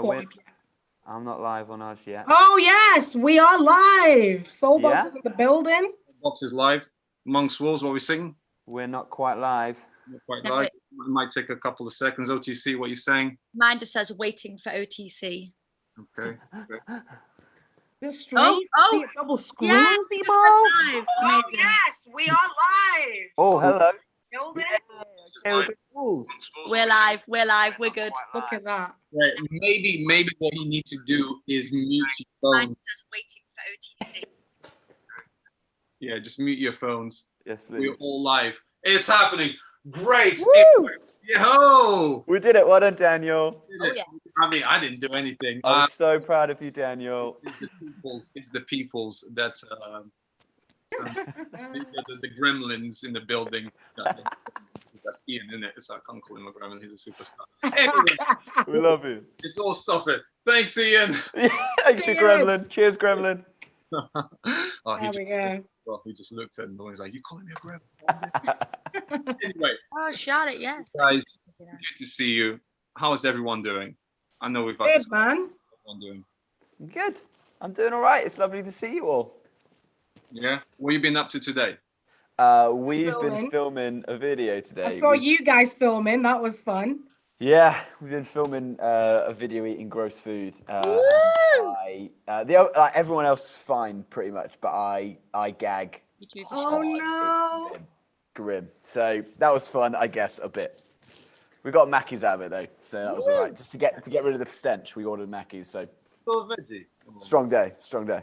wipe yet. I'm not live on us yet. Oh yes, we are live. Soulbox is in the building. Box is live. Monks Wolves, what are we singing? We're not quite live. Not quite live. It might take a couple of seconds. OTC, what are you saying? Mine just says waiting for OTC. Okay. This strange. Oh, a double screen, yeah, people. live. Oh Amazing. yes, we are live. Oh, hello. Building. Okay, we're good fools. We're live. We're good. Look at that. Right. Maybe what you need to do is mute your Mine phone. says waiting for OTC. Yeah, just mute your phones. Yes, please. We're all live. It's happening. Great. Woo! Yo! We did it. Well done, Daniel. Oh yes. I mean, I didn't do anything. I'm so proud of you, Daniel. It's the peoples that the gremlins in the building. That's Ian, isn't it? So I can't call him a gremlin. He's a superstar. Anyway, We love you. it's all suffered. Thanks, Ian. Thanks, you, Gremlin. Cheers, Gremlin. Oh, There we go. well, he just looked at him and was like, "You calling me a gremlin?" Anyway, Oh, Charlotte, yes. guys, good to see you. How is everyone doing? I know we've got Good man. everyone doing. Good. I'm doing all right. It's lovely to see you all. Yeah. What have you been up to today? We've been Filming. filming a video today. I saw you guys filming. That was fun. Yeah, we've been filming a video eating gross food. Everyone else is fine, pretty much, but I gag. Oh hard. no. It's grim. So that was fun, I guess, a bit. We got Mackies out of it though, so that was all right. Just to get rid of the stench, we ordered Mackies. So Veggie. strong day, strong day.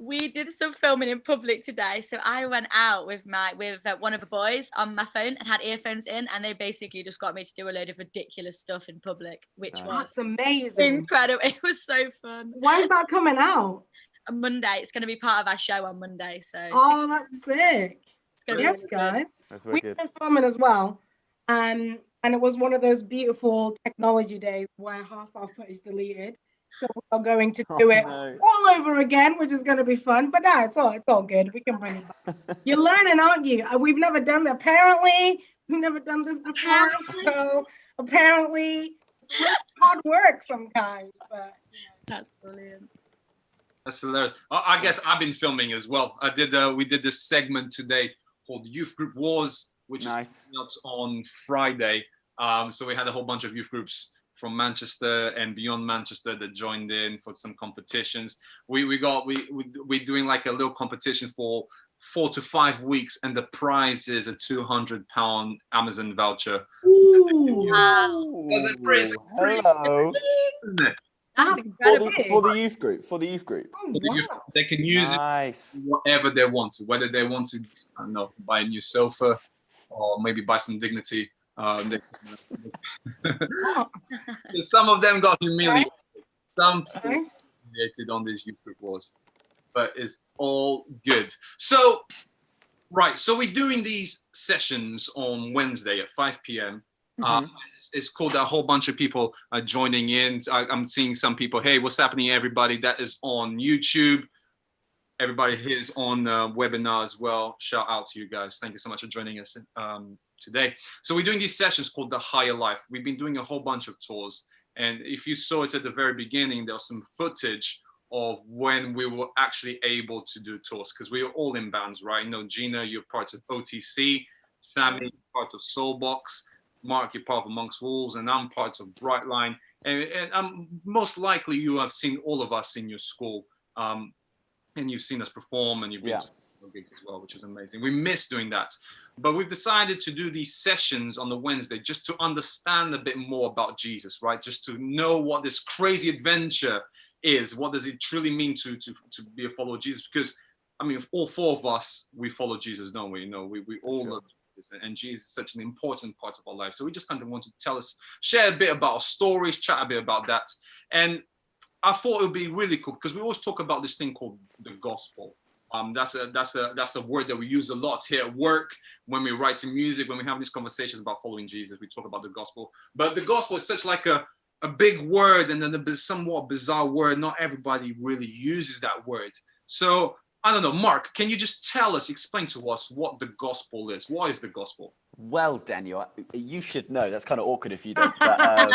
We did some filming in public today, so I went out with one of the boys on my phone and had earphones in, and they basically just got me to do a load of ridiculous stuff in public, which was That's amazing. incredible. It was so fun. Why is that coming out? On Monday, it's going to be part of our show on Monday, so Oh, that's sick. it's going to Yes, be really good. guys. That's We've wicked. been filming as well. And it was one of those beautiful technology days where half our footage deleted. So we're going to do it no. all over again, which is going to be fun. But no, it's all good. We can bring it back. You're learning, aren't you? We've never done that. Apparently, we've never done this before. So apparently, it's hard work sometimes. But That's brilliant. That's hilarious. I guess I've been filming as well. We did this segment today called Youth Group Wars, which is Nice. coming out on Friday. So we had a whole bunch of youth groups from Manchester and beyond Manchester that joined in for some competitions. We're doing like a little competition for 4 to 5 weeks, and the prize is a £200 Amazon voucher. ooh, Was it pretty- Hello. Isn't it? That's That's incredible. For the youth group. For the youth group. Oh, For the youth- wow. They can use it Nice. whatever they want to, whether they want to, I don't know, buy a new sofa or maybe buy some dignity. Some of them got humiliated. Some people Nice. humiliated on these youth group wars, but it's all good. So, right, so we're doing these sessions on Wednesday at 5 p.m. It's called a whole bunch of people joining in. I'm seeing some people, hey, what's happening, everybody? That is on YouTube. Everybody here is on webinar as well. Shout out to you guys. Thank you so much for joining us today. So we're doing these sessions called The Higher Life. We've been doing a whole bunch of tours. And if you saw it at the very beginning, there was some footage of when we were actually able to do tours, because we are all in bands, right? You know, Gina, you're part of OTC, Sammy, you're part of Soulbox, Mark, you're part of Monks Wolves, and I'm part of Brightline. And most likely you have seen all of us in your school. And you've seen us perform, and you've been to gigs as well, which is amazing. We miss doing that, but we've decided to do these sessions on the Wednesday just to understand a bit more about Jesus, right? Just to know what this crazy adventure is. What does it truly mean to be a follower of Jesus? Because I mean, all 4 of us, we follow Jesus, don't we? You know, we all love Jesus, and Jesus is such an important part of our life. So we just kind of want to share a bit about our stories, chat a bit about that, and I thought it would be really cool because we always talk about this thing called the gospel. That's a word that we use a lot here at work when we're writing music, when we have these conversations about following Jesus. We talk about the gospel, but the gospel is such like a big word, and then a somewhat bizarre word. Not everybody really uses that word. So I don't know, Mark, can you just explain to us what the gospel is? What is the gospel? Well, Daniel, you should know. That's kind of awkward if you don't. But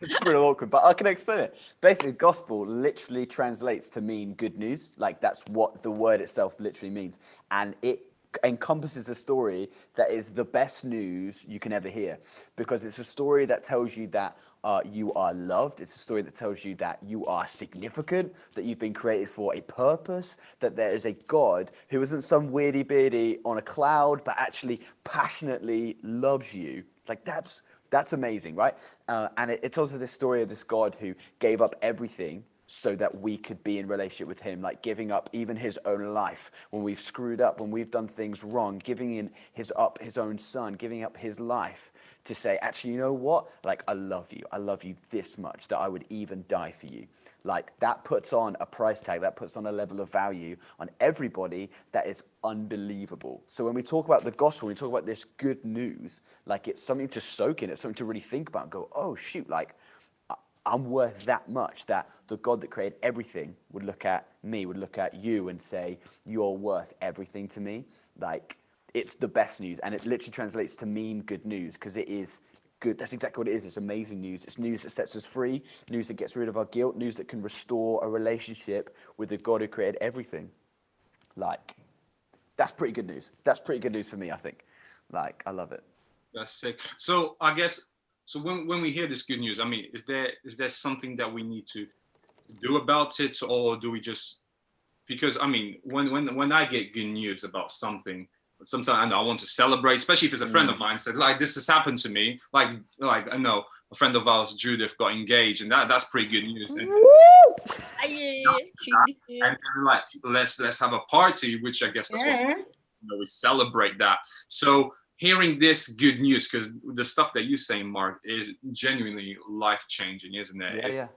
it's pretty awkward, but I can explain it. Basically, gospel literally translates to mean good news. Like that's what the word itself literally means. And it encompasses a story that is the best news you can ever hear, because it's a story that tells you that you are loved. It's a story that tells you that you are significant, that you've been created for a purpose, that there is a God who isn't some weirdy beardy on a cloud, but actually passionately loves you. Like that's amazing, right? And it tells us this story of this God who gave up everything so that we could be in relationship with him, like giving up even his own life when we've screwed up, when we've done things wrong, giving in his own son, giving up his life to say, actually, you know what? Like, I love you this much that I would even die for you. Like that puts on a price tag, that puts on a level of value on everybody that is unbelievable. So when we talk about the gospel, we talk about this good news, like it's something to soak in, it's something to really think about and go, oh shoot, like I'm worth that much, that the God that created everything would look at me, would look at you and say, you're worth everything to me. Like, it's the best news. And it literally translates to mean good news, because it is good. That's exactly what it is. It's amazing news. It's news that sets us free, news that gets rid of our guilt, news that can restore a relationship with the God who created everything. Like, that's pretty good news. That's pretty good news for me, I think. Like, I love it. That's sick. So I guess, so when we hear this good news, I mean, is there something that we need to do about it, or do we just, because I mean, when I get good news about something, sometimes I know I want to celebrate, especially if it's a friend of mine said, like, this has happened to me, like I know a friend of ours, Judith, got engaged, and that's pretty good news. And, and like, let's have a party, which I guess that's what, you know, we celebrate that. So hearing this good news, because the stuff that you're saying, Mark, is genuinely life-changing, isn't it? Yeah.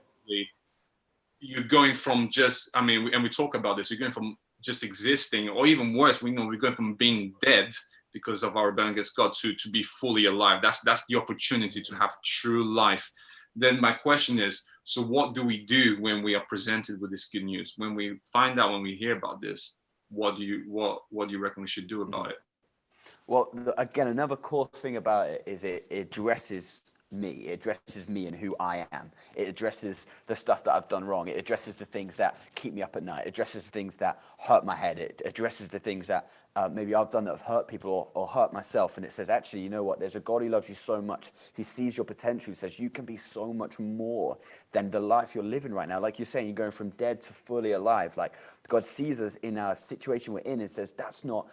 You're going from just, I mean, and we talk about this, you're going from just existing, or even worse, we know we're going from being dead because of our rebellion against God to be fully alive. That's the opportunity to have true life. Then my question is, so what do we do when we are presented with this good news? When we find out, when we hear about this, what do you reckon we should do about it? Well, again, another core thing about it is it addresses me. It addresses me and who I am. It addresses the stuff that I've done wrong. It addresses the things that keep me up at night. It addresses the things that hurt my head. It addresses the things that maybe I've done that have hurt people or hurt myself. And it says, actually, you know what? There's a God who loves you so much. He sees your potential. He says, you can be so much more than the life you're living right now. Like you're saying, you're going from dead to fully alive. Like God sees us in our situation we're in and says, that's not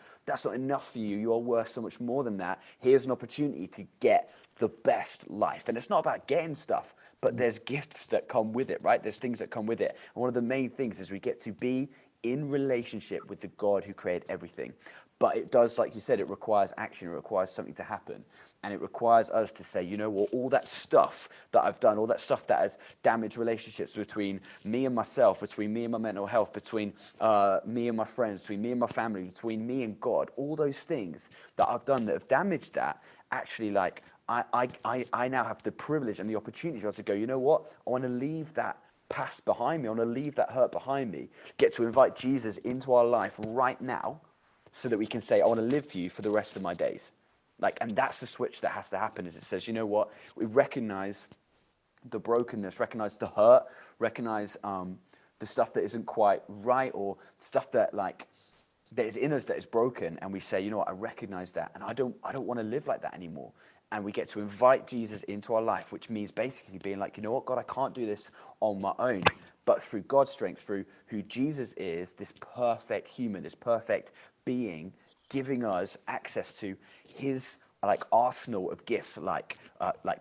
enough for you. You're worth so much more than that. Here's an opportunity to get the best life. And it's not about getting stuff, but there's gifts that come with it, right? There's things that come with it. And one of the main things is we get to be in relationship with the God who created everything. But it does, like you said, it requires action. It requires something to happen. And it requires us to say, you know what, all that stuff that I've done, all that stuff that has damaged relationships between me and myself, between me and my mental health, between me and my friends, between me and my family, between me and God, all those things that I've done that have damaged that, actually, like, I now have the privilege and the opportunity to be able to go, you know what, I want to leave that past behind me. I want to leave that hurt behind me, get to invite Jesus into our life right now so that we can say, I want to live for you for the rest of my days. Like, and that's the switch that has to happen, is it says, you know what, we recognize the brokenness, recognize the hurt, recognize the stuff that isn't quite right, or stuff that like that is in us that is broken, and we say, you know what, I recognize that, and I don't want to live like that anymore. And we get to invite Jesus into our life, which means basically being like, you know what, God, I can't do this on my own, but through God's strength, through who Jesus is, this perfect human, this perfect being, giving us access to his like arsenal of gifts, like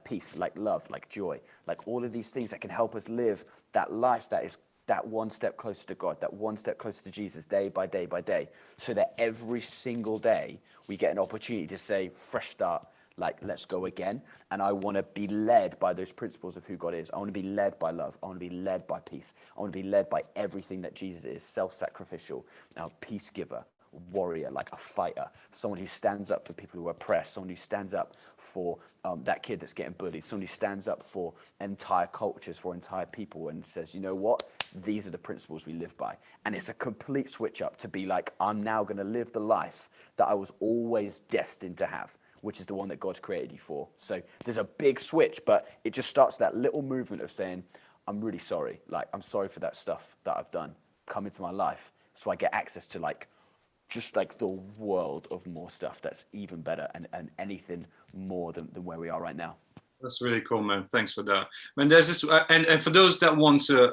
peace, like love, like joy, like all of these things that can help us live that life that is that one step closer to God, that one step closer to Jesus, day by day by day, so that every single day we get an opportunity to say, fresh start, like, let's go again. And I want to be led by those principles of who God is. I want to be led by love. I want to be led by peace. I want to be led by everything that Jesus is, self-sacrificial, peace giver, warrior, like a fighter, someone who stands up for people who are oppressed, someone who stands up for that kid that's getting bullied, someone who stands up for entire cultures, for entire people, and says, you know what, these are the principles we live by. And it's a complete switch up to be like, I'm now going to live the life that I was always destined to have, which is the one that God's created you for. So there's a big switch, but it just starts that little movement of saying, I'm really sorry. Like, I'm sorry for that stuff that I've done. Come into my life so I get access to like just like the world of more stuff that's even better and anything more than where we are right now. That's really cool, man. Thanks for that. Man, there's this, and for those that want to,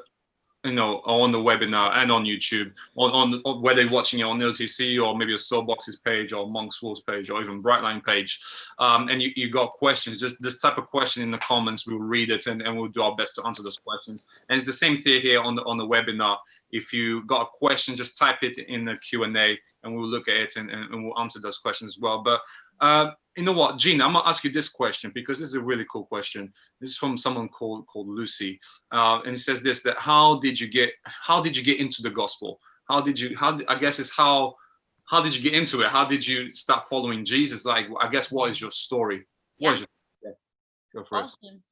you know, on the webinar and on YouTube, on whether you're watching it on LTC or maybe a Soulbox's page or Monk's Wolves page or even Brightline page, and you got questions, just this type of question in the comments, we'll read it and we'll do our best to answer those questions. And it's the same thing here on the webinar. If you got a question, just type it in the Q&A and we'll look at it and we'll answer those questions as well. But you know what, Gene, I'm gonna ask you this question because this is a really cool question. This is from someone called Lucy, and it says this: that how did you get into the gospel? How did you get into it? How did you start following Jesus? Like, I guess, what is your story? Yeah. Go for it. Awesome.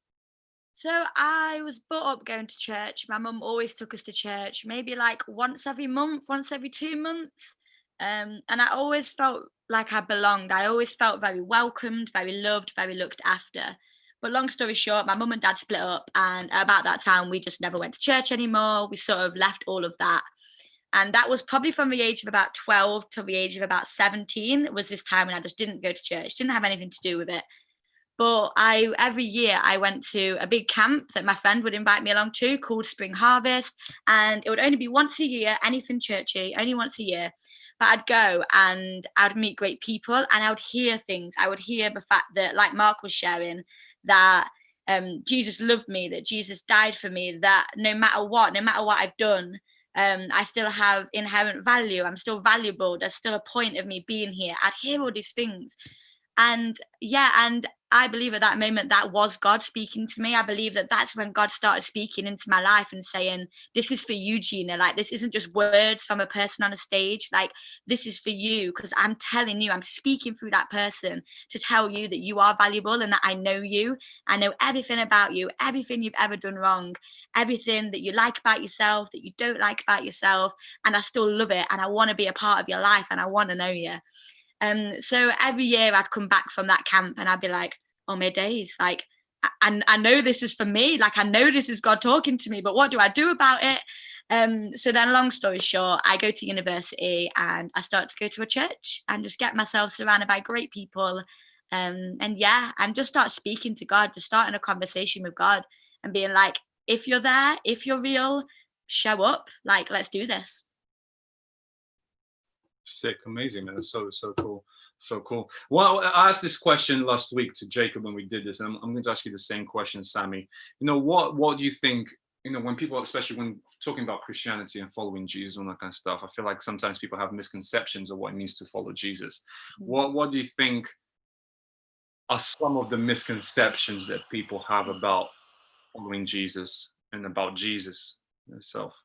So I was brought up going to church. My mum always took us to church, maybe like once every month, once every 2 months. And I always felt like I belonged. I always felt very welcomed, very loved, very looked after. But long story short, my mum and dad split up, and about that time, we just never went to church anymore. We sort of left all of that. And that was probably from the age of about 12 to the age of about 17. It was this time when I just didn't go to church, didn't have anything to do with it. But every year I went to a big camp that my friend would invite me along to called Spring Harvest. And it would only be once a year, anything churchy, only once a year. But I'd go and I'd meet great people and I would hear things. I would hear the fact that, like Mark was sharing, that Jesus loved me, that Jesus died for me, that no matter what I've done, I still have inherent value. I'm still valuable. There's still a point of me being here. I'd hear all these things. And I believe at that moment that was God speaking to me. I believe that that's when God started speaking into my life and saying, this is for you, Gina. Like, this isn't just words from a person on a stage. Like, this is for you, because I'm telling you, I'm speaking through that person to tell you that you are valuable and that I know you. I know everything about you, everything you've ever done wrong, everything that you like about yourself, that you don't like about yourself. And I still love it. And I want to be a part of your life and I want to know you. So every year I'd come back from that camp and I'd be like, oh my days, like, I know this is for me. Like, I know this is God talking to me, but what do I do about it? So then, long story short, I go to university and I start to go to a church and just get myself surrounded by great people. And just start speaking to God, just starting a conversation with God and being like, if you're there, if you're real, show up, like, let's do this. Sick, amazing, man. So cool, so cool. Well, I asked this question last week to Jacob when we did this, and I'm going to ask you the same question, Sammy. You know, what do you think? You know, when people, especially when talking about Christianity and following Jesus and that kind of stuff, I feel like sometimes people have misconceptions of what it means to follow Jesus. What do you think are some of the misconceptions that people have about following Jesus and about Jesus himself?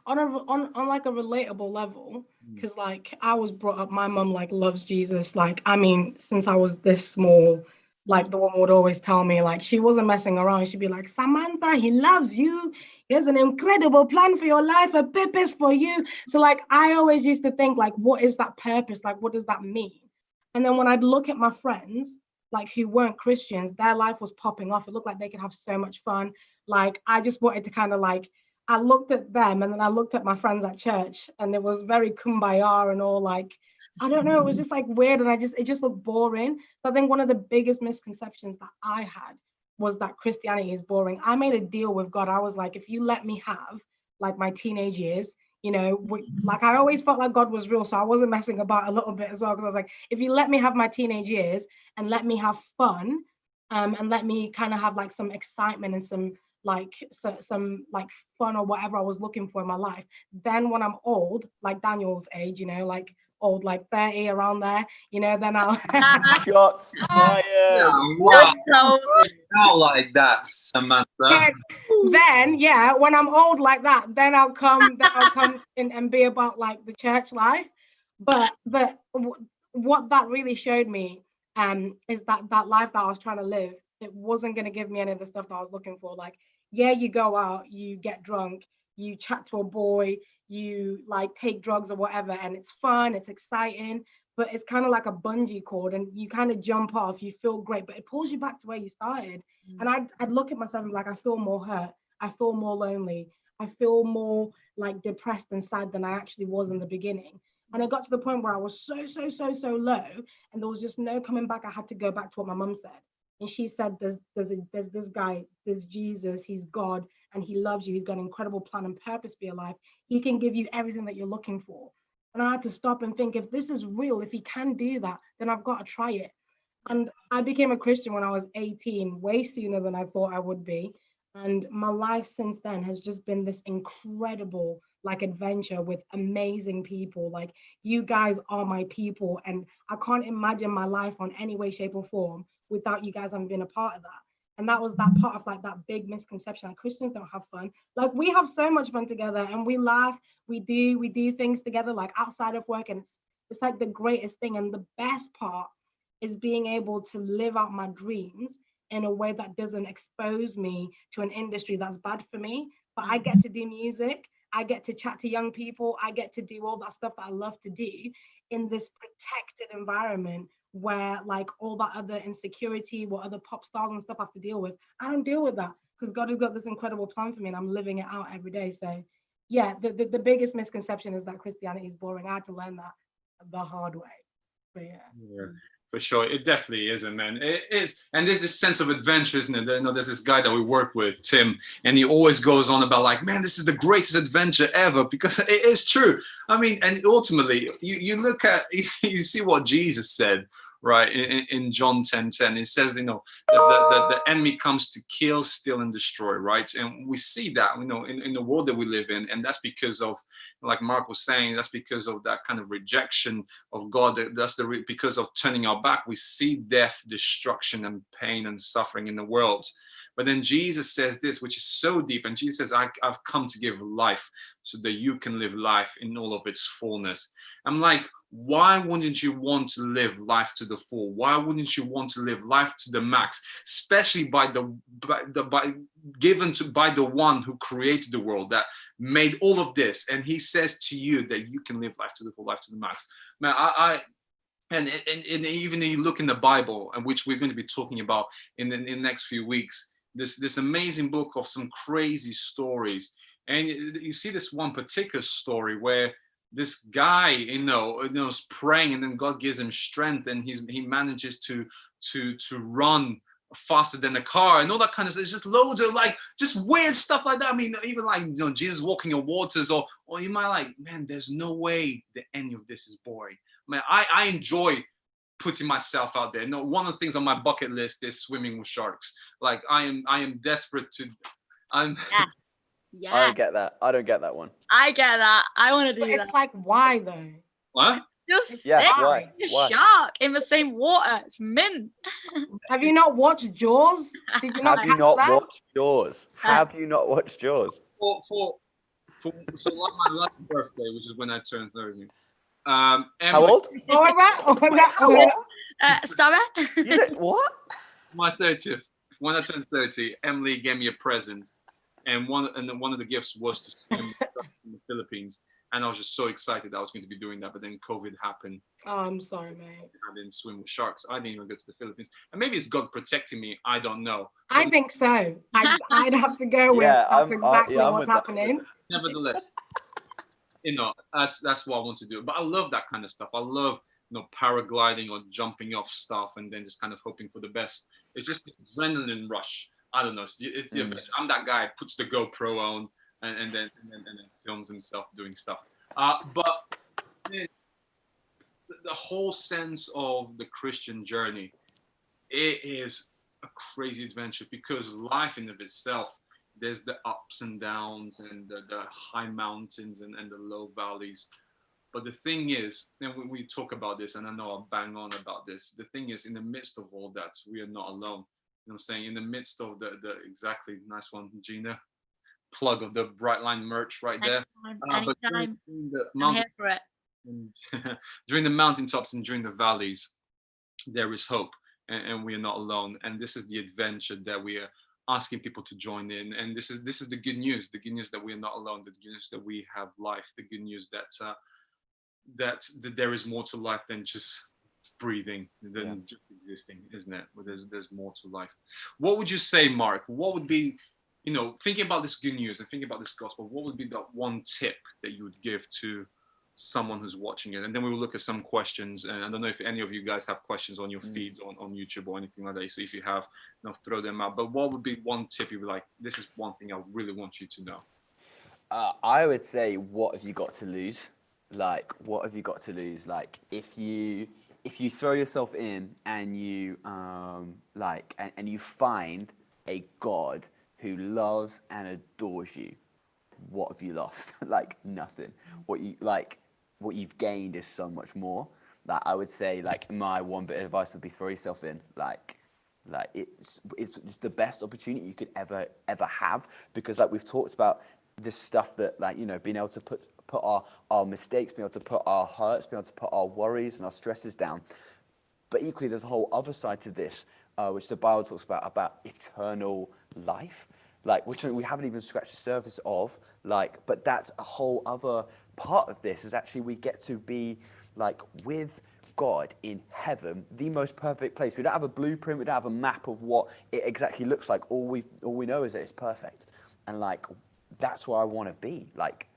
On like a relatable level, because like I was brought up, my mum like loves Jesus. Like, I mean, since I was this small, like the woman would always tell me, like, she wasn't messing around. She'd be like, Samantha, he loves you. He has an incredible plan for your life, a purpose for you. So like, I always used to think, like, what is that purpose? Like, what does that mean? And then when I'd look at my friends, like, who weren't Christians, their life was popping off. It looked like they could have so much fun. Like, I just wanted to kind of like, I looked at them and then I looked at my friends at church and it was very kumbaya and all, like, I don't know, it was just like weird and it just looked boring. So I think one of the biggest misconceptions that I had was that Christianity is boring. I made a deal with God. I was like, if you let me have like my teenage years, you know, like I always felt like God was real. So I wasn't messing about a little bit as well, because I was like, if you let me have my teenage years and let me have fun, and let me kind of have like some excitement and some like fun or whatever I was looking for in my life, then when I'm old, like Daniel's age, you know, like old, like 30 around there, you know, then I'll Shots fired. Wow. Not like that, Samantha. Then when I'm old like that, then I'll come in and be about like the church life. But what that really showed me is that life that I was trying to live, it wasn't going to give me any of the stuff that I was looking for. Like, yeah, you go out, you get drunk, you chat to a boy, you like take drugs or whatever, and it's fun, it's exciting. but it's kind of like a bungee cord, and you kind of jump off, you feel great, but it pulls you back to where you started. And I'd look at myself and be like, I feel more hurt, I feel more lonely, I feel more like depressed and sad than I actually was in the beginning. And it got to the point where I was so low, and there was just no coming back. I had to go back to what my mum said. And she said, there's this guy, there's Jesus, he's God, and he loves you. He's got an incredible plan and purpose for your life. He can give you everything that you're looking for. And I had to stop and think, if this is real, if he can do that, then I've got to try it. And I became a Christian when I was 18, way sooner than I thought I would be. And my life since then has just been this incredible like adventure with amazing people. Like, you guys are my people, and I can't imagine my life on any way, shape, or form without you guys having been a part of that. And that was that part of like that big misconception that Christians don't have fun. Like, we have so much fun together, and we laugh, we do things together like outside of work, and it's like the greatest thing. And the best part is being able to live out my dreams in a way that doesn't expose me to an industry that's bad for me. But I get to do music, I get to chat to young people, I get to do all that stuff that I love to do in this protected environment where like all that other insecurity, what other pop stars and stuff have to deal with, I don't deal with that, because God has got this incredible plan for me and I'm living it out every day. So yeah, the biggest misconception is that Christianity is boring. I had to learn that the hard way. But yeah. For sure, it definitely isn't, man. It is, and there's this sense of adventure, isn't it? You know, there's this guy that we work with, Tim, and he always goes on about like, man, this is the greatest adventure ever, because it is true. I mean, and ultimately, you look at, you see what Jesus said, right, in John 10:10. It says, you know, the enemy comes to kill, steal, and destroy, right? And we see that, you know, in the world that we live in, and that's because of, like Mark was saying, that's because of that kind of rejection of God. That's because of turning our back. We see death, destruction, and pain and suffering in the world. But then Jesus says this, which is so deep. And Jesus says, I've come to give life so that you can live life in all of its fullness. I'm like, why wouldn't you want to live life to the full? Why wouldn't you want to live life to the max, especially by the one who created the world, that made all of this, and he says to you that you can live life to the full, life to the max. Man, and even you look in the Bible, and which we're going to be talking about in the next few weeks, this amazing book of some crazy stories, and you see this one particular story where this guy, is praying, and then God gives him strength, and he manages to run faster than a car, and all that kind of stuff. It's just loads of like just weird stuff like that. I mean, even like, Jesus walking on waters, or you might like, man, there's no way that any of this is boring. Man, I enjoy putting myself out there. No, one of the things on my bucket list is swimming with sharks. Like, I am desperate to. Yeah. I don't get that. I don't get that one. I get that. I want to do that. It's like, why though? What? Just Yeah, sit why? with a Why? shark in the same water. It's mint. Have you not watched Jaws? Did you not Have you catch not that? watched Jaws? Have you not watched Jaws? So like my last birthday, which is when I turned 30. How Emily, old? What was that? What was that? How What was old? that? Sorry? You did, what? my 30th. When I turned 30, Emily gave me a present, and one of the gifts was to swim in the Philippines. And I was just so excited that I was going to be doing that, but then COVID happened. Oh, I'm sorry, mate. I didn't swim with sharks. I didn't even go to the Philippines. And maybe it's God protecting me. I don't know. I think so. I'd have to go with Yeah, that's exactly I'm what's with that. happening. Nevertheless, that's what I want to do. But I love that kind of stuff. I love, paragliding or jumping off stuff and then just kind of hoping for the best. It's just the adrenaline rush. I don't know. It's the adventure. I'm that guy who puts the GoPro on and then films himself doing stuff. But man, the whole sense of the Christian journey, it is a crazy adventure, because life in of itself, there's the ups and downs and the high mountains and the low valleys. But the thing is, and when we talk about this, and I know I'll bang on about this, the thing is, in the midst of all that, we are not alone. You know what I'm saying? In the midst of the exactly, nice one, Gina. Plug of the Brightline merch right there. Anytime. But during the I'm here for it. during the mountaintops and during the valleys, there is hope, and we are not alone. And this is the adventure that we are asking people to join in. And this is the good news. The good news that we are not alone. The good news that we have life. The good news that that there is more to life than just breathing, than just existing, isn't it? But there's more to life. What would you say, Mark? What would be, thinking about this good news and thinking about this gospel, what would be that one tip that you would give to someone who's watching it? And then we will look at some questions. And I don't know if any of you guys have questions on your feeds on YouTube or anything like that. So if you have, throw them out. But what would be one tip you'd be like, this is one thing I really want you to know? I would say, what have you got to lose? Like, what have you got to lose? Like, if you throw yourself in and you and you find a God who loves and adores you, what have you lost? Like, nothing. What you've gained is so much more. Like, I would say, like, my one bit of advice would be throw yourself in. Like it's the best opportunity you could ever have, because like we've talked about this stuff that, like, being able to put our mistakes, being able to put our hurts, being able to put our worries and our stresses down. But equally, there's a whole other side to this, which the Bible talks about eternal life, like, which we haven't even scratched the surface of, like, but that's a whole other part of this, is actually we get to be, like, with God in heaven, the most perfect place. We don't have a blueprint, we don't have a map of what it exactly looks like. All we know is that it's perfect. And, like, that's where I want to be. Like,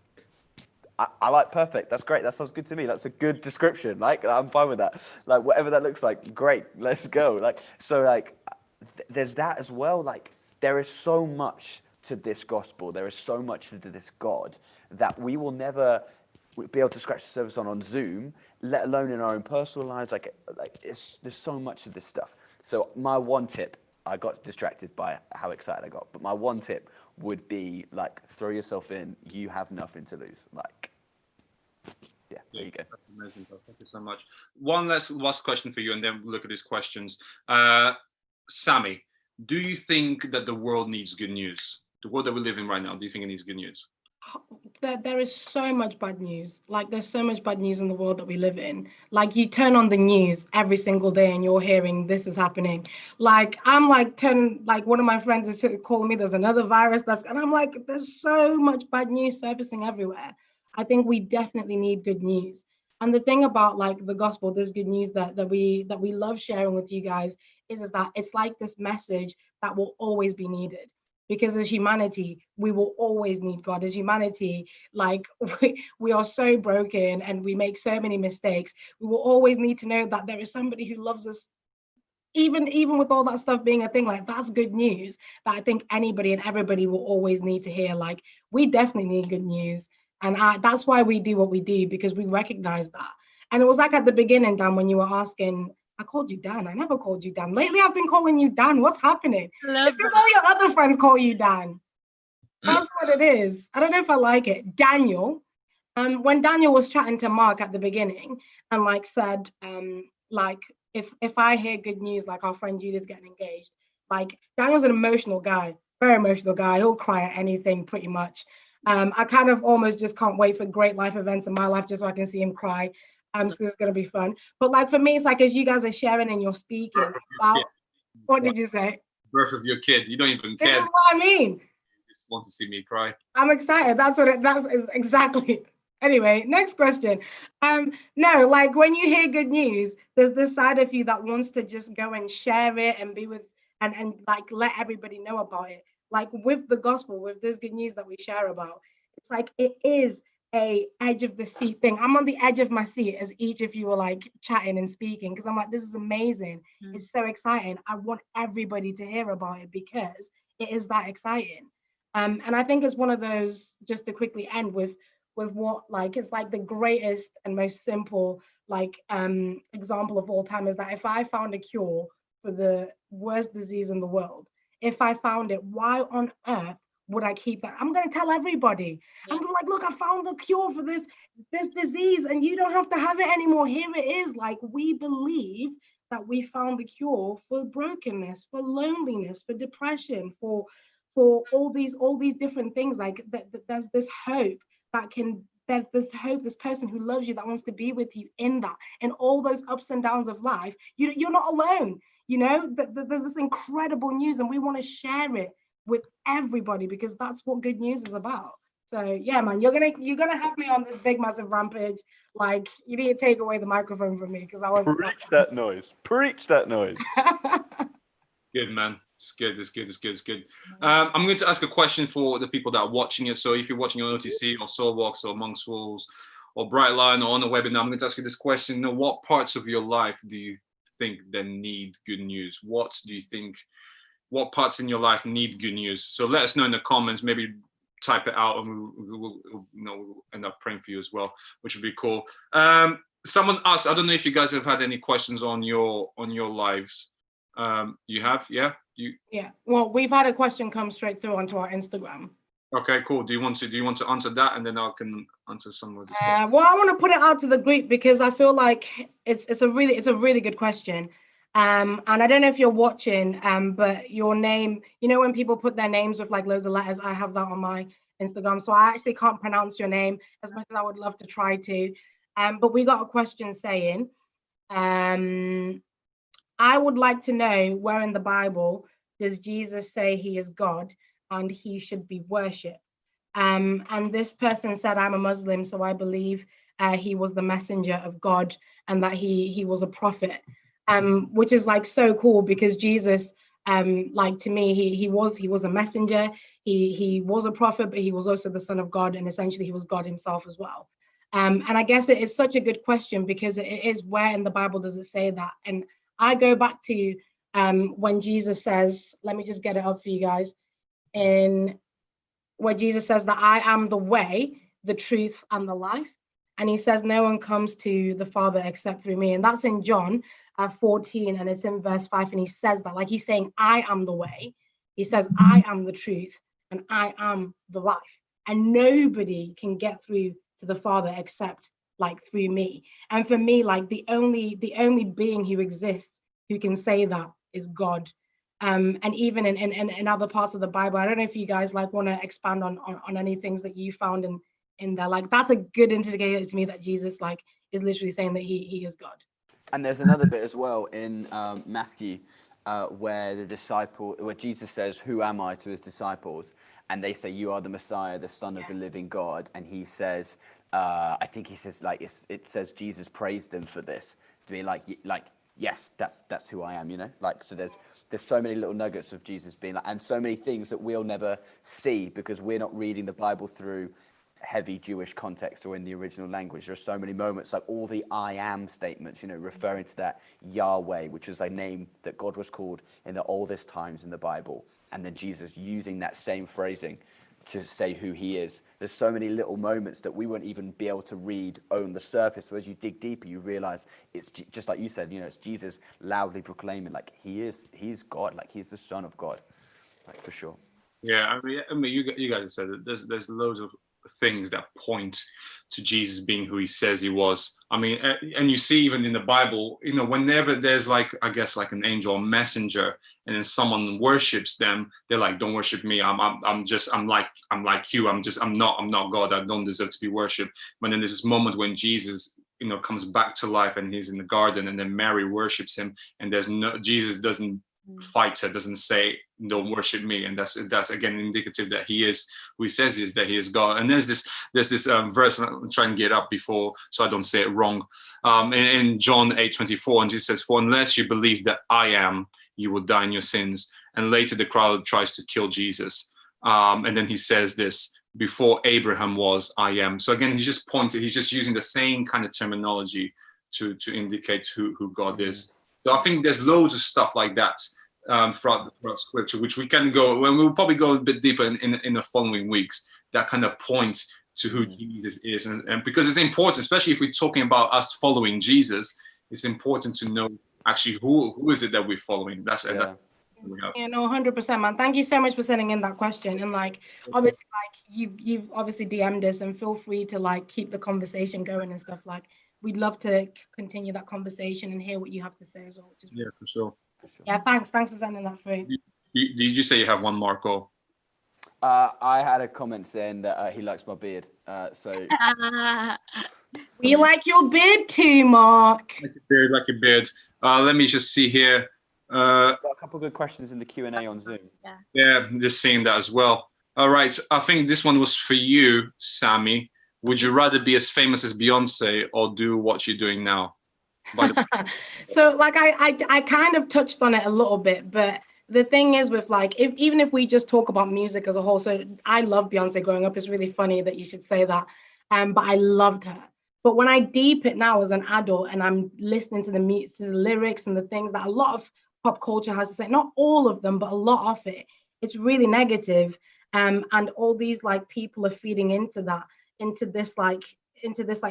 I like perfect. That's great. That sounds good to me. That's a good description. Like, I'm fine with that. Like, whatever that looks like, great. Let's go. Like, so, like, there's that as well. Like, there is so much to this gospel. There is so much to this God that we will never be able to scratch the surface on Zoom, let alone in our own personal lives. Like there's so much of this stuff. So my one tip, I got distracted by how excited I got, but my one tip would be, like, throw yourself in. You have nothing to lose. Like, yeah, there you go. That's amazing. Thank you so much. One last question for you, and then we'll look at these questions. Sammy, do you think that the world needs good news? The world that we live in right now, do you think it needs good news? There is so much bad news. Like, there's so much bad news in the world that we live in. Like, you turn on the news every single day and you're hearing this is happening. Like, I'm like, one of my friends is calling me, there's another virus and I'm like, there's so much bad news surfacing everywhere. I think we definitely need good news. And the thing about, like, the gospel, there's good news that we love sharing with you guys is that it's like this message that will always be needed. Because as humanity, we will always need God. As humanity, like, we are so broken and we make so many mistakes. We will always need to know that there is somebody who loves us, even with all that stuff being a thing. Like, that's good news that I think anybody and everybody will always need to hear. Like, we definitely need good news. And that's why we do what we do, because we recognize that. And it was like at the beginning, Dan, when you were asking, I called you Dan. I never called you Dan. Lately, I've been calling you Dan. What's happening? It's because all your other friends call you Dan. That's what it is. I don't know if I like it. Daniel. When Daniel was chatting to Mark at the beginning and, like, said, like, if I hear good news, like our friend Judith's getting engaged, like, Daniel's an emotional guy, very emotional guy. He'll cry at anything pretty much. I kind of almost just can't wait for great life events in my life just so I can see him cry. So it's going to be fun. But, like, for me, it's like, as you guys are sharing and you're speaking about, what did you say? Birth of your kid. You don't even This care. is what I mean. You just want to see me cry. I'm excited. That's exactly. Anyway, next question. No, like, when you hear good news, there's this side of you that wants to just go and share it and be with and like let everybody know about it. Like, with the gospel, with this good news that we share about, it's like it is a edge of the seat thing. I'm on the edge of my seat as each of you were, like, chatting and speaking, because I'm like, this is amazing. It's so exciting. I want everybody to hear about it because it is that exciting. And I think it's one of those, just to quickly end with what, like, it's like the greatest and most simple, like, example of all time is that if I found a cure for the worst disease in the world, if I found it, why on earth would I keep that? I'm going to tell everybody. I'm going to, like, look, I found the cure for this disease and you don't have to have it anymore. Here it is. Like, we believe that we found the cure for brokenness, for loneliness, for depression, for all these different things. Like, there's this hope there's this hope, this person who loves you, that wants to be with you in that, and all those ups and downs of life. You're not alone. There's this incredible news, and we want to share it with everybody because that's what good news is about. So yeah, man, you're gonna have me on this big massive rampage. Like you need to take away the microphone from me because I won't Preach that noise. Preach that noise. stop. Good, man. It's good. It's good. It's good. It's good. I'm going to ask a question for the people that are watching it. So if you're watching on OTC or Soulbox or Monks Wolves or Bright Line or on the webinar, I'm going to ask you this question. What parts of your life do you think that need good news? What parts in your life need good news? So let us know in the comments. Maybe type it out, and we'll end up praying for you as well, which would be cool. Someone asked, I don't know if you guys have had any questions on your lives. You have, yeah? Yeah. Well, we've had a question come straight through onto our Instagram. Okay, cool. Do you want to answer that, and then I can answer some of this? Well, I want to put it out to the group because I feel like it's a really good question. And I don't know if you're watching, but your name, when people put their names with like loads of letters, I have that on my Instagram. So I actually can't pronounce your name as much as I would love to try to. But we got a question saying, I would like to know where in the Bible does Jesus say he is God and he should be worshipped? And this person said, I'm a Muslim, so I believe he was the messenger of God and that he was a prophet, which is like so cool because Jesus, like to me, he was a messenger, he was a prophet, but he was also the son of God, and essentially he was God himself as well. And I guess it is such a good question because it is, where in the Bible does it say that? And I go back to when Jesus says, let me just get it up for you guys, in where Jesus says that I am the way, the truth, and the life. And he says, no one comes to the Father except through me. And that's in John 14, and it's in verse 5. And he says that, like he's saying, I am the way. He says, I am the truth, and I am the life. And nobody can get through to the Father except like through me. And for me, like the only being who exists who can say that is God. And even in other parts of the Bible, I don't know if you guys like want to expand on any things that you found in there. Like that's a good indicator to me that Jesus like is literally saying that he is God. And there's another bit as well in Matthew where Jesus says, "Who am I?" to his disciples, and they say, "You are the Messiah, the Son of the living God." And he says, I think he says like it says Jesus praised them for this, to be like yes, that's who I am, like, so there's so many little nuggets of Jesus being like, and so many things that we'll never see because we're not reading the Bible through heavy Jewish context or in the original language. There are so many moments, like all the I am statements, referring to that Yahweh, which was a name that God was called in the oldest times in the Bible, and then Jesus using that same phrasing to say who he is. There's so many little moments that we won't even be able to read on the surface, but as you dig deeper, you realize it's just like you said, it's Jesus loudly proclaiming like he's God, like he's the Son of God, like for sure. Yeah, I mean, you guys said it. There's loads of things that point to Jesus being who he says he was. I mean, and you see even in the Bible, whenever there's like, I guess like an angel or messenger, and then someone worships them, they're like, "Don't worship me. I'm like you. I'm not God. I don't deserve to be worshipped." But then there's this moment when Jesus, comes back to life and he's in the garden, and then Mary worships him, and Jesus doesn't fight her, doesn't say, "Don't worship me," and that's again indicative that he is who he says he is, that he is God. And there's this verse I'm trying to get up before so I don't say it wrong, in John 8:24, and Jesus says, "For unless you believe that I am, you will die in your sins." And later the crowd tries to kill Jesus, and then he says this, "Before Abraham was, I am." So again, he's just using the same kind of terminology to indicate who God is. So I think there's loads of stuff like that throughout scripture, which we can go, and we'll probably go a bit deeper in the following weeks, that kind of point to who Jesus is. And because it's important, especially if we're talking about us following Jesus, it's important to know actually who is it that we're following. That's we have. Yeah, no, 100%, man. Thank you so much for sending in that question. And like, obviously, like you've obviously DM'd us, and feel free to like keep the conversation going and stuff. Like, we'd love to continue that conversation and hear what you have to say as well. Yeah, for sure. Yeah, thanks for sending that through. Did you say you have one, Marco? I had a comment saying that he likes my beard. So We like your beard too, Mark. Like your beard. Let me just see here. got a couple of good questions in the Q&A on Zoom. Yeah, I'm just seeing that as well. All right. I think this one was for you, Sammy. Would you rather be as famous as Beyonce or do what you're doing now? By the So like I kind of touched on it a little bit, but the thing is with like even if we just talk about music as a whole, so I love Beyonce growing up. It's really funny that you should say that. But I loved her. But when I deep it now as an adult and I'm listening to to the lyrics and the things that a lot of pop culture has to say, not all of them, but a lot of it, it's really negative. And all these like people are feeding into that, into this like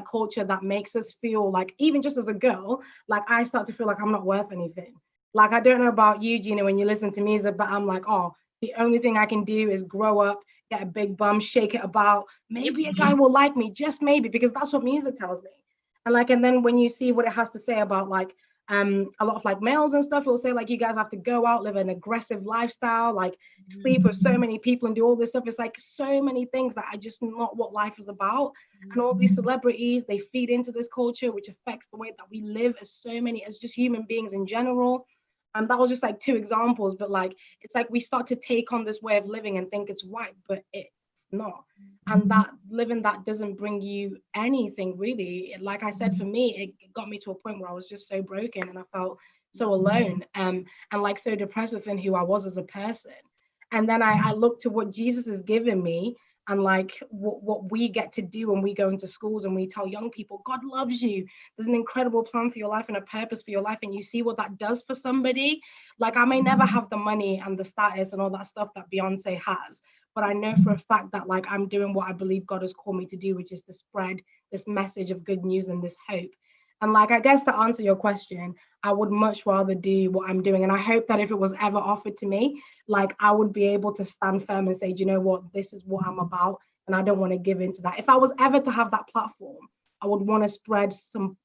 culture that makes us feel like, even just as a girl, like I start to feel like I'm not worth anything. Like I don't know about you, Gina, when you listen to music, but I'm like, oh, the only thing I can do is grow up, get a big bum, shake it about. Maybe a guy will like me, just maybe, because that's what music tells me. And then when you see what it has to say about like a lot of like males and stuff, it will say like you guys have to go out, live an aggressive lifestyle, like sleep with so many people and do all this stuff. It's like so many things that are just not what life is about. And all these celebrities, they feed into this culture, which affects the way that we live as just human beings in general. And that was just like two examples, but like it's like we start to take on this way of living and think it's right, but it's not. And that living that doesn't bring you anything really. Like I said, for me, it got me to a point where I was just so broken and I felt so alone, and like so depressed within who I was as a person. And then I looked to what Jesus has given me, and like what we get to do when we go into schools and we tell young people God loves you, there's an incredible plan for your life and a purpose for your life, and you see what that does for somebody. Like I may never have the money and the status and all that stuff that Beyonce has, but I know for a fact that like I'm doing what I believe God has called me to do, which is to spread this message of good news and this hope. And like I guess to answer your question, I would much rather do what I'm doing. And I hope that if it was ever offered to me, like I would be able to stand firm and say, do you know what, this is what I'm about, and I don't want to give into that. If I was ever to have that platform, I would want to spread some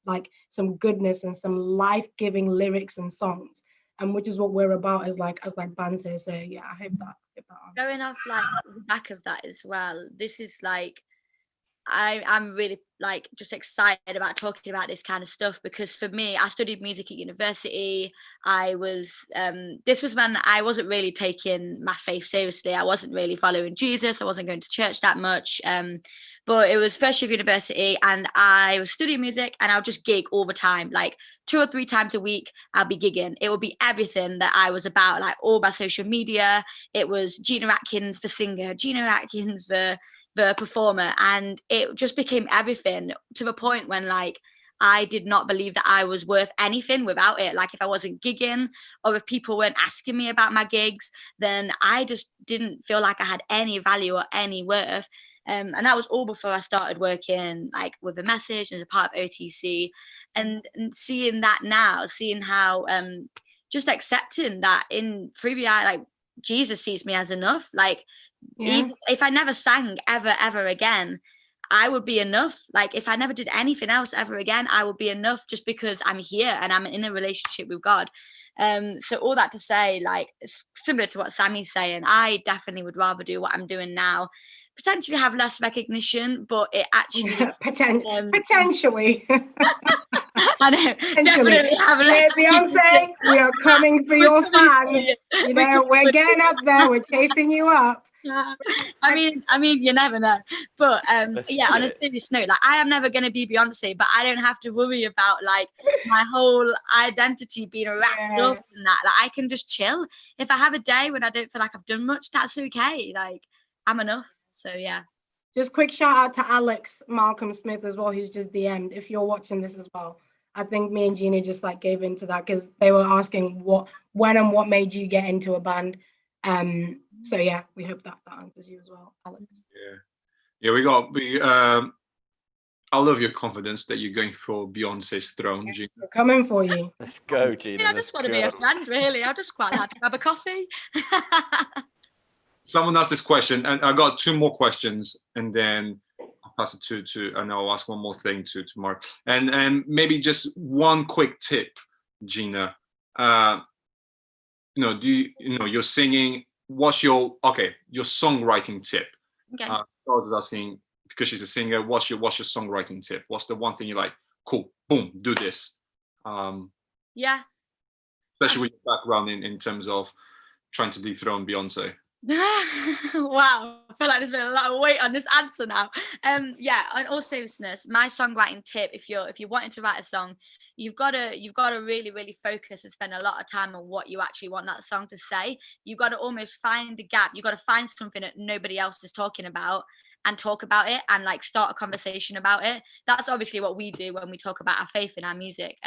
goodness and some life-giving lyrics and songs, and which is what we're about as bands here. So yeah, I hope that Going off like the back of that as well, this is like I'm really like just excited about talking about this kind of stuff, because for me, I studied music at university. I was this was when I wasn't really taking my faith seriously. I wasn't really following Jesus. I wasn't going to church that much. But it was first year of university and I was studying music, and I'll just gig all the time, like 2 or 3 times a week. I'll be gigging. It would be everything that I was about, like all my social media. It was Gina Atkins, the singer, Gina Atkins, the performer, and it just became everything, to the point when like I did not believe that I was worth anything without it. Like if I wasn't gigging or if people weren't asking me about my gigs, then I just didn't feel like I had any value or any worth. And that was all before I started working like with a message as a part of OTC, and seeing that now, seeing how just accepting that in through the eye, like Jesus sees me as enough. Like even if I never sang ever again, I would be enough. Like if I never did anything else ever again, I would be enough, just because I'm here and I'm in a relationship with God. So all that to say, like it's similar to what Sammy's saying, I definitely would rather do what I'm doing now, potentially have less recognition, but it actually potentially I know, definitely have less Beyonce, we are coming for your fans. You know, we're getting up there, we're chasing you up. I mean, you never know. But yeah, on a serious note, like I am never going to be Beyonce, but I don't have to worry about like my whole identity being wrapped up in that. Like I can just chill. If I have a day when I don't feel like I've done much, that's okay. Like I'm enough. So yeah. Just quick shout out to Alex Malcolm Smith as well, who's just DM'd. If you're watching this as well, I think me and Gina just like gave into that because they were asking when and what made you get into a band. So yeah, we hope that answers you as well, Alex. Yeah, I love your confidence that you're going for Beyonce's throne, Gina. We're coming for you. Let's go, Gina. I just want to be a friend, really. I just quite like to grab a coffee. Someone asked this question, and I got 2 more questions, and then I'll pass it to and I'll ask one more thing to Mark. And maybe just one quick tip, Gina. You're singing. What's your songwriting tip? Okay. I was asking because she's a singer. What's your songwriting tip? What's the one thing you're like, cool, boom, do this? Yeah. Especially with your background in terms of trying to dethrone Beyonce. Wow, I feel like there's been a lot of weight on this answer now. Yeah, in all seriousness, my songwriting tip, if you're wanting to write a song, you've got to really, really focus and spend a lot of time on what you actually want that song to say. You've got to almost find the gap. You've got to find something that nobody else is talking about and talk about it and like start a conversation about it. That's obviously what we do when we talk about our faith in our music.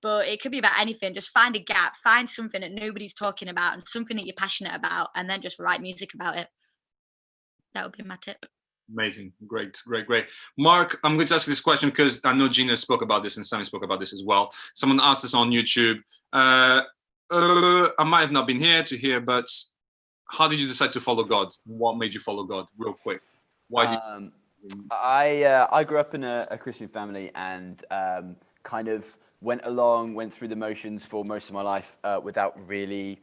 But it could be about anything. Just find a gap, find something that nobody's talking about and something that you're passionate about, and then just write music about it. That would be my tip. Amazing. Great. Mark, I'm going to ask you this question because I know Gina spoke about this and Sammy spoke about this as well. Someone asked us on YouTube. I might have not been here to hear, but how did you decide to follow God? What made you follow God? Real quick. Why did you? I grew up in a Christian family and kind of went through the motions for most of my life without really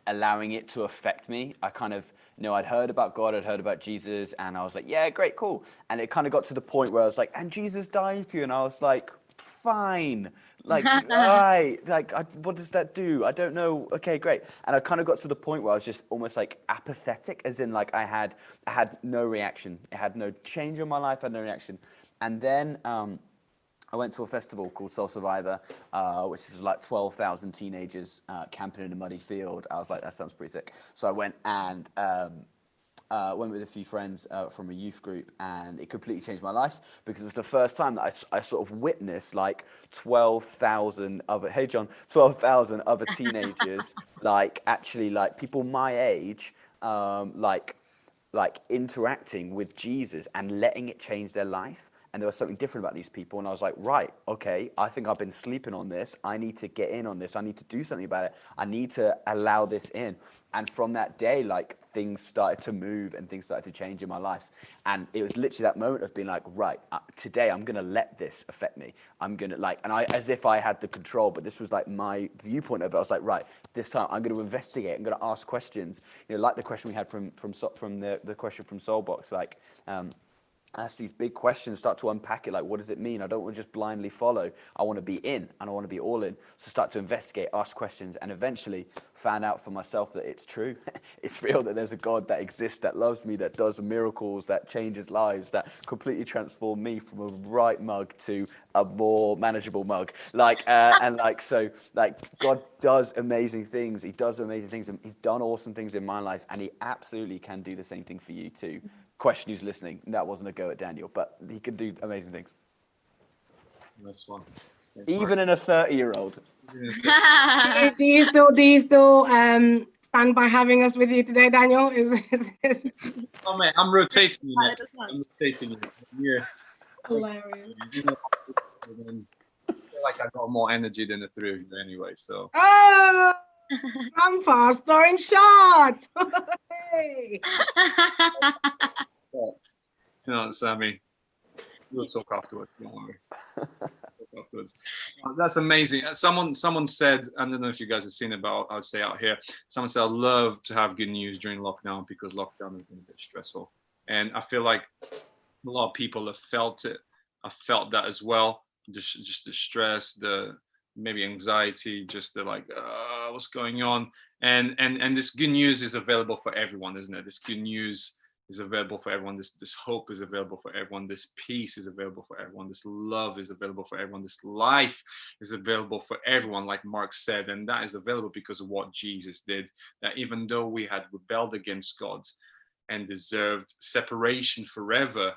allowing it to affect me. I kind of, I'd heard about God, I'd heard about Jesus, and I was like, yeah, great, cool. And it kind of got to the point where I was like, and Jesus died for you, and I was like, fine, like, all right, like, what does that do? I don't know. Okay, great. And I kind of got to the point where I was just almost like apathetic, as in like I had no reaction. It had no change in my life. I had no reaction. And then I went to a festival called Soul Survivor, which is like 12,000 teenagers camping in a muddy field. I was like, that sounds pretty sick. So I went and went with a few friends from a youth group, and it completely changed my life because it's the first time that I sort of witnessed like 12,000 other teenagers, like actually like people my age, like interacting with Jesus and letting it change their life. And there was something different about these people. And I was like, right, okay, I think I've been sleeping on this. I need to get in on this. I need to do something about it. I need to allow this in. And from that day, like things started to move and things started to change in my life. And it was literally that moment of being like, right, today I'm going to let this affect me. I'm going to like, and I, as if I had the control, but this was like my viewpoint of it. I was like, right, this time I'm going to investigate. I'm going to ask questions, like the question we had from the question from Soulbox, like, ask these big questions, start to unpack it, like what does it mean? I don't want to just blindly follow. I want to be in, and I want to be all in. So start to investigate, ask questions, and eventually found out for myself that it's true. It's real, that there's a God that exists, that loves me, that does miracles, that changes lives, that completely transformed me from a bright mug to a more manageable mug. And God does amazing things. He does amazing things, and he's done awesome things in my life, and he absolutely can do the same thing for you too. Question who's listening, that wasn't a go at Daniel, but he can do amazing things. Nice one. Even in a 30-year-old. Do you still stand by having us with you today, Daniel? Oh man, I'm rotating you now. I'm rotating you. Yeah. Hilarious. I feel like I got more energy than the three of you anyway, so. Oh, Grandpa throwing shots. Hey. Sammy, we'll talk afterwards. Don't worry. Afterwards. That's amazing. Someone said, I don't know if you guys have seen it, but I'll say out here. Someone said, I'd love to have good news during lockdown because lockdown has been a bit stressful, and I feel like a lot of people have felt it. I felt that as well. Just the stress, the maybe anxiety, just the like, what's going on? And this good news is available for everyone, isn't it? This good news is available for everyone. This hope is available for everyone. This peace is available for everyone. This love is available for everyone. This life is available for everyone, like Mark said. And that is available because of what Jesus did. That even though we had rebelled against God and deserved separation forever,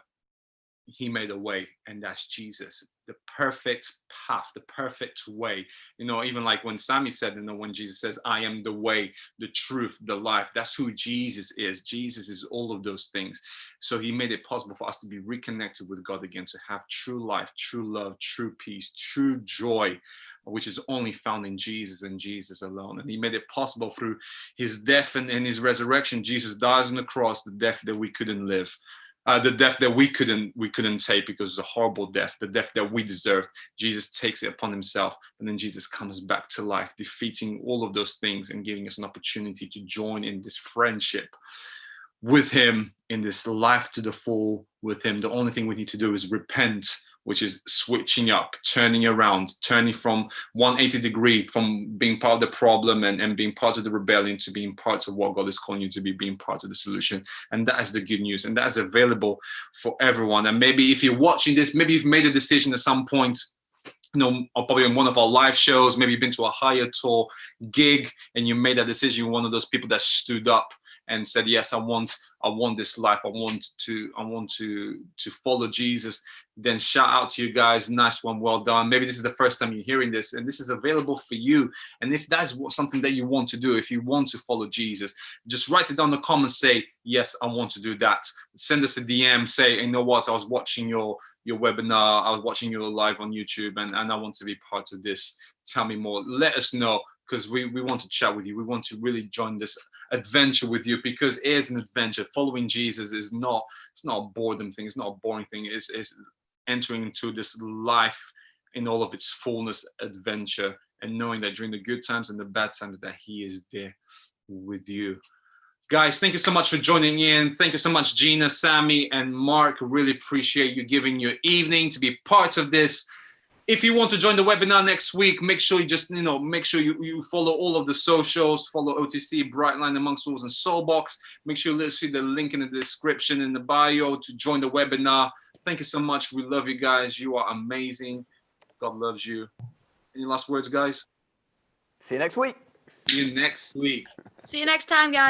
he made a way, and that's Jesus, the perfect path, the perfect way. Even like when Sammy said, when Jesus says, I am the way, the truth, the life, that's who Jesus is. Jesus is all of those things. So he made it possible for us to be reconnected with God again, to have true life, true love, true peace, true joy, which is only found in Jesus and Jesus alone. And he made it possible through his death and his resurrection. Jesus dies on the cross, the death that we couldn't live. The death that we couldn't take because it's a horrible death, the death that we deserved. Jesus takes it upon himself, and then Jesus comes back to life, defeating all of those things and giving us an opportunity to join in this friendship with him, in this life to the full with him. The only thing we need to do is repent which is switching up, turning around, turning from 180 degree, from being part of the problem and being part of the rebellion to being part of what God is calling you to be, being part of the solution. And that is the good news. And that is available for everyone. And maybe if you're watching this, maybe you've made a decision at some point, or probably on one of our live shows, maybe you've been to a higher tour gig and you made a decision. You're one of those people that stood up and said, yes, I want this life. I want to follow Jesus. Then shout out to you guys. Nice one. Well done. Maybe this is the first time you're hearing this, and this is available for you. And if that's something that you want to do, if you want to follow Jesus, just write it down in the comments. Say, yes, I want to do that. Send us a DM. Say, you know what? I was watching your webinar. I was watching you live on YouTube, and I want to be part of this. Tell me more. Let us know, because we want to chat with you. We want to really join this adventure with you, because it is an adventure. Following Jesus is not, it's not a boredom thing. It's not a boring thing. It's entering into this life in all of its fullness adventure, and knowing that during the good times and the bad times that he is there with you. Guys, thank you so much for joining in. Thank you so much, Gina, Sammy, and Mark. Really appreciate you giving your evening to be part of this. If you want to join the webinar next week, make sure you just, make sure you follow all of the socials, follow OTC, Brightline, Amongst Rules, and Soulbox. Make sure you see the link in the description in the bio to join the webinar. Thank you so much. We love you guys. You are amazing. God loves you. Any last words, guys? See you next week. See you next week. See you next time, guys.